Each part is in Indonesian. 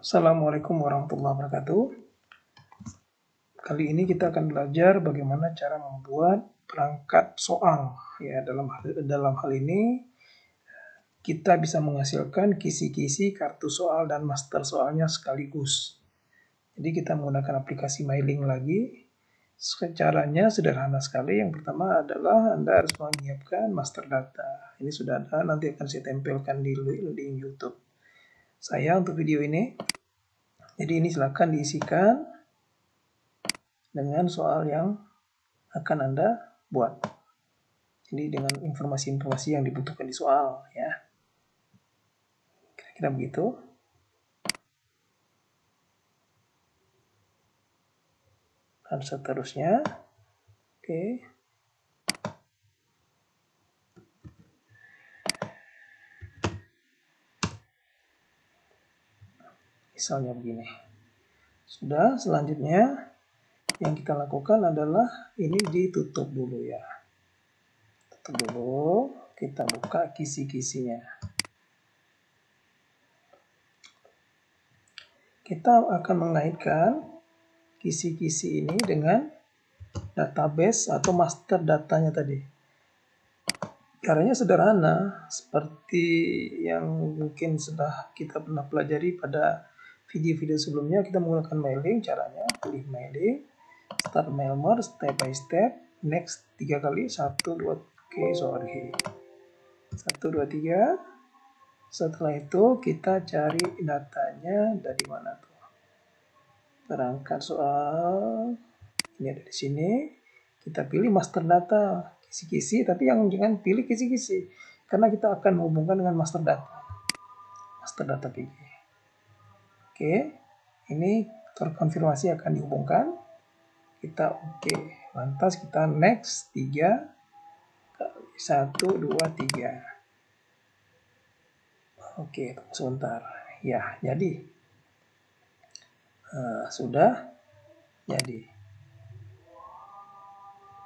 Assalamualaikum warahmatullahi wabarakatuh. Kali ini kita akan belajar bagaimana cara membuat perangkat soal. Ya, dalam hal ini kita bisa menghasilkan kisi-kisi kartu soal dan master soalnya sekaligus. Jadi kita menggunakan aplikasi mailing lagi. Caranya sederhana sekali. Yang pertama adalah Anda harus menyiapkan master data. Ini sudah ada, nanti akan saya tempelkan di YouTube saya untuk video ini. Jadi ini silakan diisikan dengan soal yang akan Anda buat. Jadi dengan informasi-informasi yang dibutuhkan di soal, ya. Kira-kira begitu. Dan seterusnya. Oke. Misalnya begini. Sudah, selanjutnya yang kita lakukan adalah ini ditutup dulu ya. Tutup dulu, kita buka kisi-kisinya. Kita akan mengaitkan kisi-kisi ini dengan database atau master datanya tadi. Caranya sederhana, seperti yang mungkin sudah kita pernah pelajari pada video-video sebelumnya. Kita menggunakan mailing. Caranya pilih mailing, start mailmer, step by step, next 3 kali, 1, 2, 1, 2, 3. Setelah itu kita cari datanya dari mana tuh. Perangkat soal ini ada di sini. Kita pilih master data, kisi-kisi, tapi jangan pilih kisi-kisi karena kita akan menghubungkan dengan master data PG. Oke, ini terkonfirmasi akan dihubungkan. Kita oke, lantas kita next 3 kali, 1, 2, 3. Oke, tunggu sebentar. Ya, jadi sudah jadi.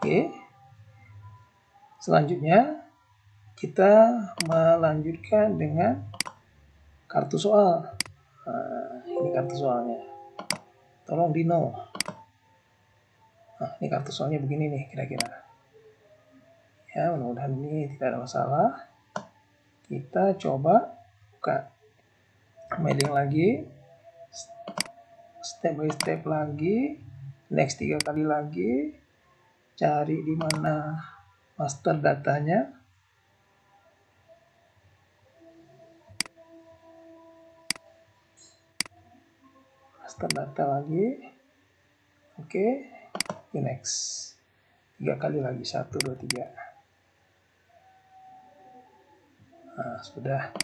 Oke. Selanjutnya kita melanjutkan dengan kartu soal. Ini kartu soalnya. Tolong Dino. Ini kartu soalnya begini nih kira-kira. Ya, mudah-mudahan ini tidak ada masalah. Kita coba buka mailing lagi. Step by step lagi. Next 3 kali lagi. Cari di mana master datanya. Master data lagi. Oke. Next. 3 kali lagi. 1, 2, 3. Nah, sudah.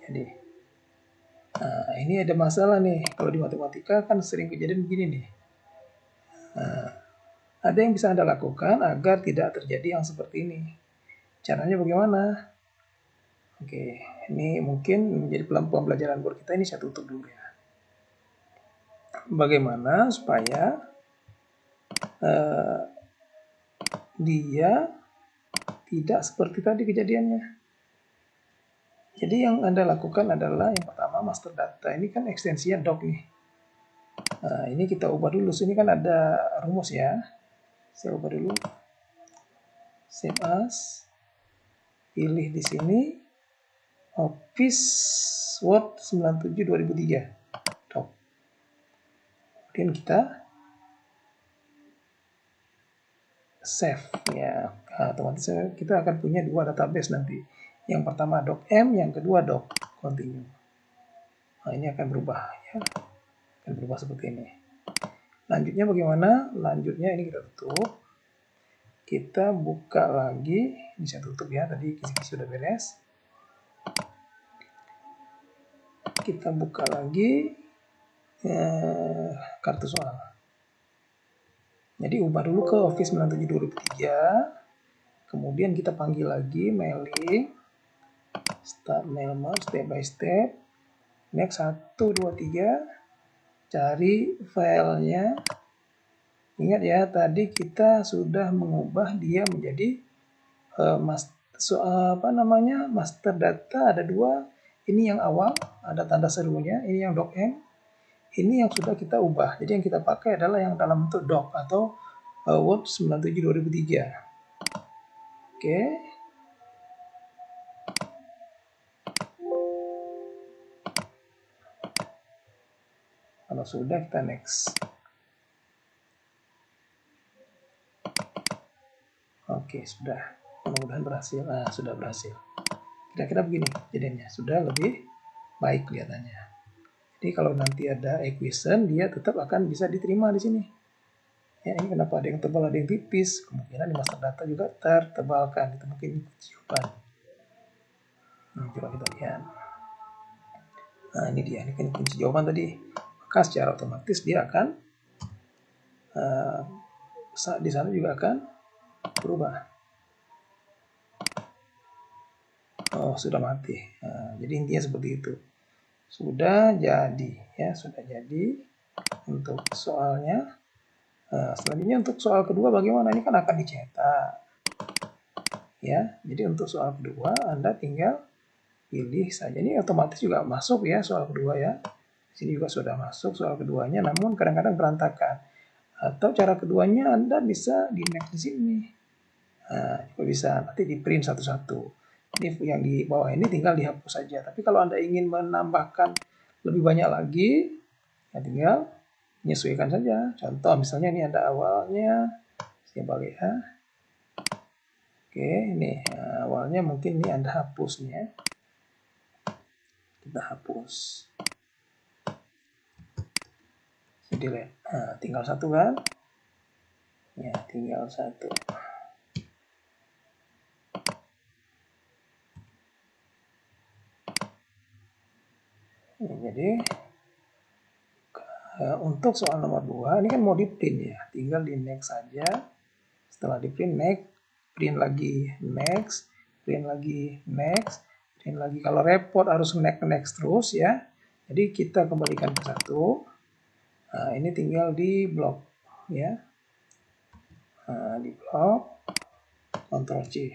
Jadi. Nah, ini ada masalah nih. Kalau di matematika kan sering kejadian begini nih. Ada yang bisa Anda lakukan agar tidak terjadi yang seperti ini. Caranya bagaimana? Oke, ini mungkin menjadi pembelajaran buat kita. Ini saya tutup dulu ya. Bagaimana supaya dia tidak seperti tadi kejadiannya. Jadi yang Anda lakukan adalah yang pertama master data. Ini kan ekstensinya doc nih. Nah, ini kita ubah dulu. Sini kan ada rumus ya. Saya ubah dulu. Save as. Pilih di sini. Office Word 97 2003. Doc. Kemudian kita save ya. Otomatis kita akan punya 2 database nanti. Yang pertama doc M, yang kedua doc continue. Nah, ini akan berubah ya. Akan berubah seperti ini. Lanjutnya bagaimana? Lanjutnya ini kita tutup. Kita buka lagi. Ini saya tutup ya. Tadi kisi-kisi sudah beres. Kita buka lagi kartu soal. Jadi ubah dulu ke Office 97 2003. Kemudian kita panggil lagi mailing. Start mailmer step by step. Next 1, 2, 3. Cari filenya. Ingat ya, tadi kita sudah mengubah dia menjadi master data ada 2. Ini yang awal, ada tanda serunya. Ini yang doc M. ini yang sudah kita ubah. Jadi yang kita pakai adalah yang dalam bentuk doc atau Word 97 2003. Oke. Kalau sudah, kita next. Oke, sudah. Mudah-mudahan berhasil. Nah, sudah berhasil. Kira-kira begini jadinya. Sudah lebih baik kelihatannya. Jadi kalau nanti ada equation, dia tetap akan bisa diterima di sini. Ya, ini kenapa ada yang tebal, ada yang tipis. Kemungkinan di master data juga tertebalkan. Itu mungkin jawaban. Coba kita lihat. Nah, ini dia. Ini kan kunci jawaban tadi. Maka secara otomatis dia akan di sana juga akan berubah. Oh, sudah mati. Nah, jadi intinya seperti itu. Sudah jadi, ya, sudah jadi untuk soalnya. Selanjutnya untuk soal kedua bagaimana? Ini kan akan dicetak. Ya, jadi untuk soal kedua Anda tinggal pilih saja. Ini otomatis juga masuk ya soal kedua ya. Sini juga sudah masuk soal keduanya, namun kadang-kadang berantakan. Atau cara keduanya Anda bisa di next di sini. Nah, juga bisa nanti di print satu-satu. Ini yang di bawah ini tinggal dihapus saja. Tapi kalau Anda ingin menambahkan lebih banyak lagi, ya tinggal menyesuaikan saja. Contoh misalnya ini ada awalnya, saya balik ya. Oke, ini awalnya mungkin ini Anda hapus nih ya. Kita hapus. Delete. Nah, tinggal satu kan? Ya, tinggal satu. Jadi untuk soal nomor 2 ini kan mau di print ya, tinggal di next saja. Setelah di print next, print lagi next, print lagi next, print lagi. Kalau report harus next terus ya. Jadi kita kembalikan ke satu. Nah, ini tinggal di blok ya. Nah, di blok Ctrl C.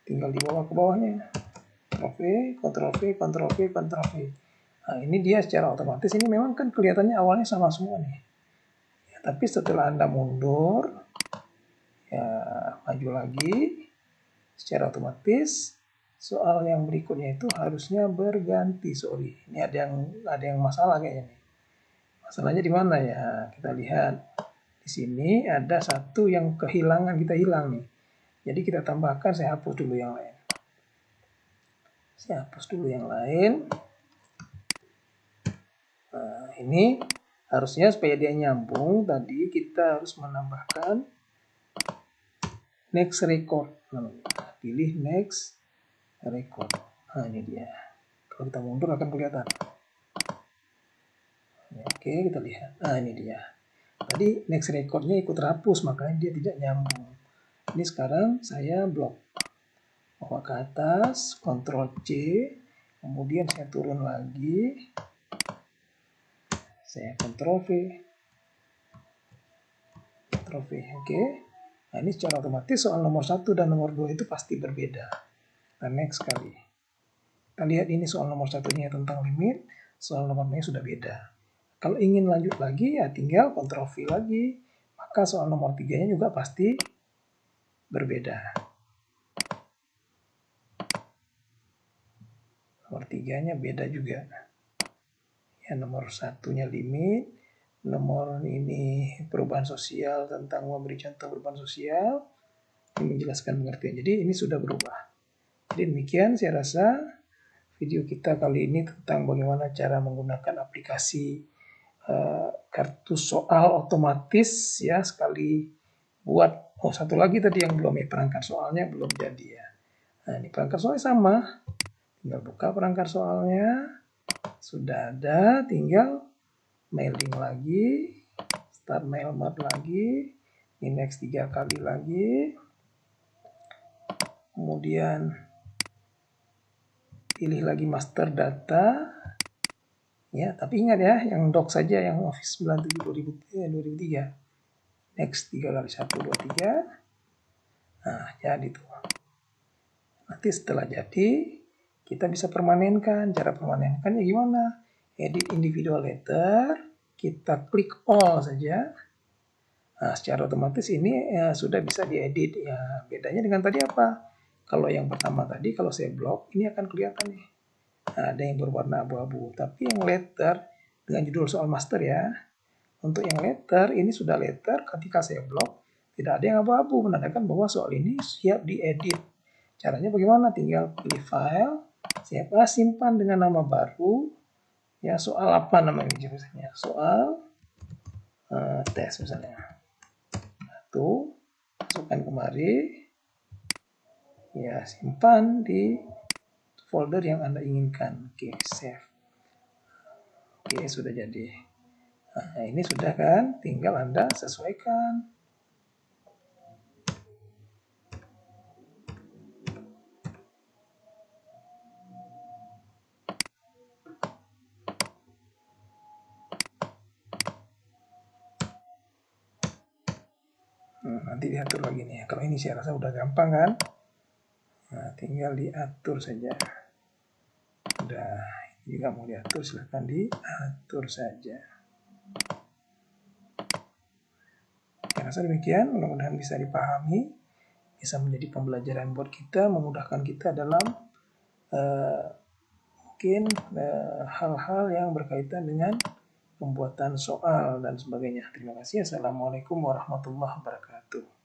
Tinggal dibawa ke bawahnya. Ctrl V, Ctrl V, Ctrl V, Ctrl V. Nah, ini dia secara otomatis. Ini memang kan kelihatannya awalnya sama semua nih. Ya, tapi setelah Anda mundur, ya maju lagi, secara otomatis soal yang berikutnya itu harusnya berganti. Sorry, ini ada yang masalah kayaknya nih. Masalahnya di mana ya? Kita lihat di sini ada satu yang kehilangan, kita hilang nih. Jadi kita tambahkan. Saya hapus dulu yang lain. Nah, ini harusnya supaya dia nyambung tadi kita harus menambahkan next record. Pilih next record. Nah, ini dia. Kalau kita mundur akan kelihatan. Oke, kita lihat. Nah, ini dia. Tadi next recordnya ikut terhapus, makanya dia tidak nyambung. Ini sekarang saya blok. Bawa ke atas, Ctrl C, kemudian saya turun lagi. Saya Ctrl V. Oke. Nah, ini secara otomatis soal nomor 1 dan nomor 2 itu pasti berbeda. Nah, next sekali. Kita lihat ini soal nomor 1-nya tentang limit, soal nomor 2-nya sudah beda. Kalau ingin lanjut lagi, ya tinggal Ctrl V lagi. Maka soal nomor 3-nya juga pasti berbeda. Nomor 3-nya beda juga. Ya, nomor 1-nya limit, nomor ini perubahan sosial, tentang memberi contoh perubahan sosial, ini menjelaskan pengertian. Jadi ini sudah berubah. Jadi demikian saya rasa video kita kali ini tentang bagaimana cara menggunakan aplikasi kartu soal otomatis ya, sekali buat. Oh, satu lagi tadi yang belum ya, perangkat soalnya belum jadi ya. Nah, ini perangkat soalnya sama. Tinggal buka perangkat soalnya. Sudah ada, tinggal mailing lagi, start mail mode lagi, next 3 kali lagi, kemudian pilih lagi master data, ya. Tapi ingat ya, yang doc saja, yang Office 97 2003. Next 3 kali, 1, 2, 3. Nah, jadi tuh. Nanti setelah jadi, kita bisa permanenkan. Cara permanenkannya gimana? edit individual letter, kita klik all saja. Nah, secara otomatis ini sudah bisa diedit. Ya, bedanya dengan tadi apa? Kalau yang pertama tadi, kalau saya blok, ini akan kelihatan nih. Nah, ada yang berwarna abu-abu. Tapi yang letter dengan judul soal master ya. Untuk yang letter, ini sudah letter. Ketika saya blok, tidak ada yang abu-abu, menandakan bahwa soal ini siap diedit. Caranya bagaimana? Tinggal pilih file, saya simpan dengan nama baru. Ya, soal apa namanya jurusannya? Soal tes misalnya. Tuh, masukkan kemari. Ya, simpan di folder yang Anda inginkan. Oke, save. Oke, sudah jadi. Nah, ini sudah kan? Tinggal Anda sesuaikan. Nanti diatur lagi nih. Kalau ini saya rasa udah gampang kan? Nah, tinggal diatur saja. Udah, ini juga mau diatur, silahkan diatur saja. Saya rasa demikian, mudah-mudahan bisa dipahami, bisa menjadi pembelajaran buat kita, memudahkan kita dalam mungkin hal-hal yang berkaitan dengan pembuatan soal dan sebagainya. Terima kasih. Assalamualaikum warahmatullahi wabarakatuh.